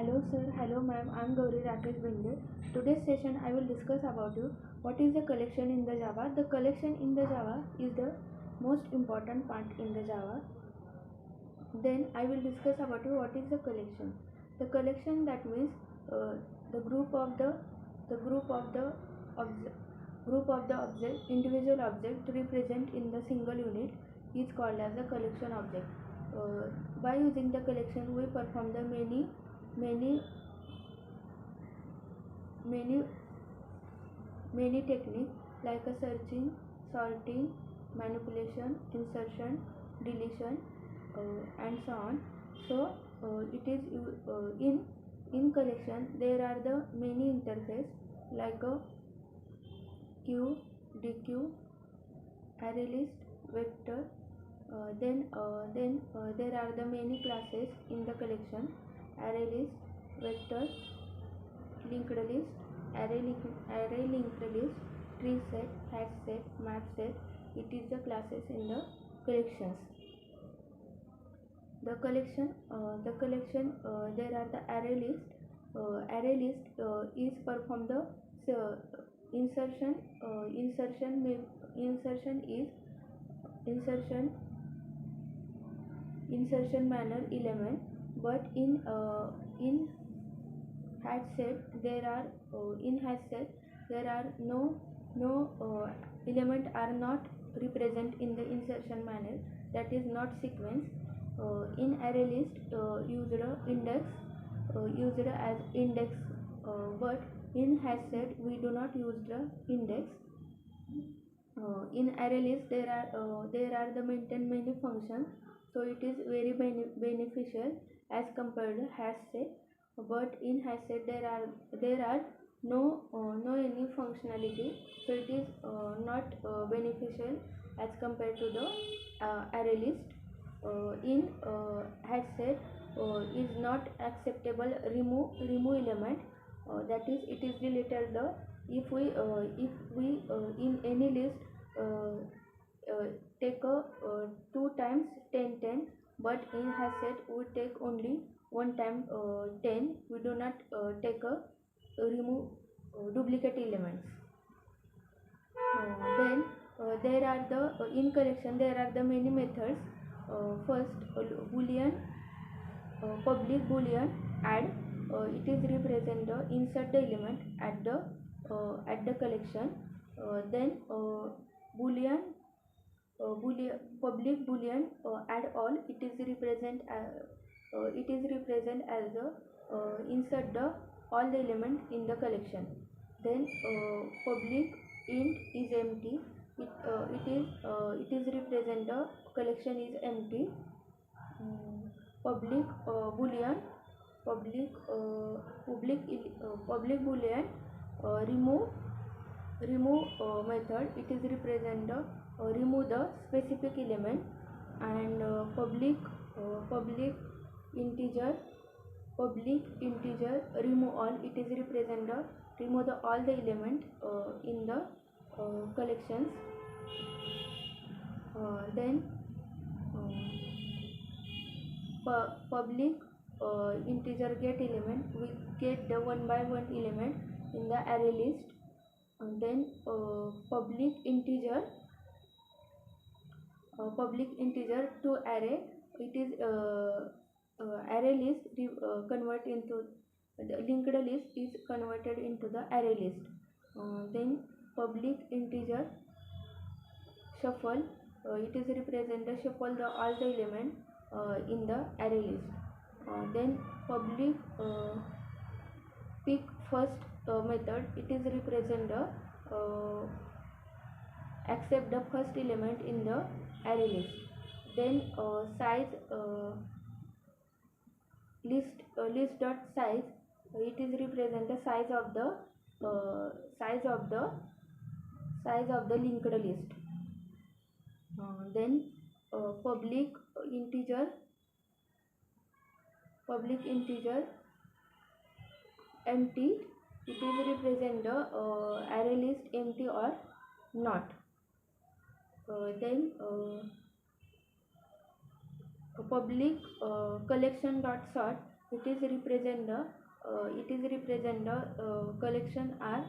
Hello sir, hello ma'am, I am Gauri Rakesh Binde. Today's session I will discuss about you what is the collection in the Java. The collection in the Java is the most important part in the Java. Then I will discuss about you what is the collection. The collection, that means the group of the object, individual object represent in the single unit is called as a collection object. By using the collection we perform the many many many techniques like a searching, sorting, manipulation, insertion, deletion, and so on. So it is in collection there are the many interface like a queue, dequeue, array list, vector. Then there are the many classes in the collection: array list, vector, linked list, array linked list, tree set, hash set, map set. It is the classes in the collections. The collection there are the array list. Array list is perform the uh, insertion. Insertion is insertion manner element, but in hash set there are no element are not represent in the insertion manner, that is not sequence. In array list used index used as index, but in hash set we do not use the index. In array list there are the maintain many functions, so it is very beneficial as compared to hash set. But in hash set there are no any functionality, so it is not beneficial as compared to the array list. In hash set is not acceptable remove element, that is it is deleted the if we in any list uh, uh, take a 2 times 10 10, but in hash set we take only one time 10. We do not take a remove duplicate elements. Then there are the in collection there are the many methods. First, boolean, public boolean add. It is represent the insert the element at the collection. Then boolean public boolean add all. It is represent as the insert the all the element in the collection. Then public int is empty. It is represent the collection is empty. Public boolean public boolean remove method. It is represent the remove the specific element. And public integer remove all. It is represent the remove the all the element in the collections. Then public integer get element, we get the one by one element in the array list. And then public integer to array. It is array list convert into the linked list is converted into the array list. Then public integer shuffle, it is represent the shuffle the all the element in the array list. Then public pick first method, it is represent the accept the first element in the array list. Then size list dot size, it is represent the size of the linked list. Then public integer empty, it is represent the array list empty or not. Then public collection dot sort, it is represent the collection are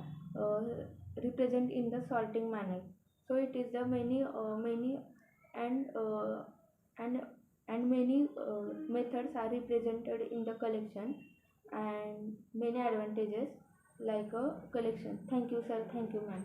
represent in the sorting manner. So it is the many and and and many methods are represented in the collection, and many advantages like a collection. Thank you, sir. Thank you, ma'am.